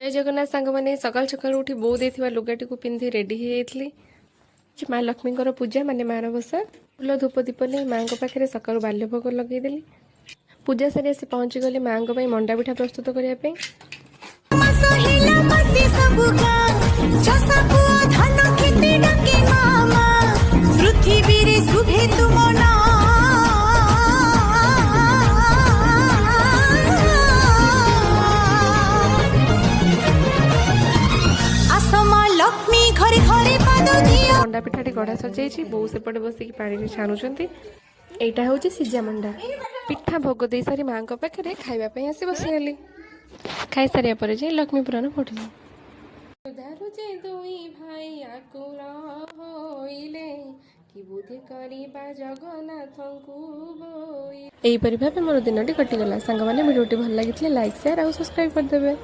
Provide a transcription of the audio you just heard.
जय जगन्नाथ सांग मैंने सकाल सकाल उठी बो देथिबा लुगाटी को पिंधि रेडी हो जाइली। माँ लक्ष्मी पूजा माने मार बसा फूल धूप दीप नहीं माँ पाखे सकाल बाल्य भोग लगेदेली। पूजा सारी आसी पहुँची गली माँ मंडा पिठा प्रस्तुत करने। मंडा पिठाटी गढ़ा सजाई बो सेपटे बसिक पानी छाणुंट। यहाँ हूँ सीजा मंडा पिठा भोग दे सारी माँ पाखे खावाई आसी बसीगली। खाई सारे पर जाए लक्ष्मी पुराण पढ़ी। यहीपरि भाव मोर दिन कटिगला। सांग मैंने भिडियोटी भल लगी लाइक शेयर और सब्सक्राइब करदे।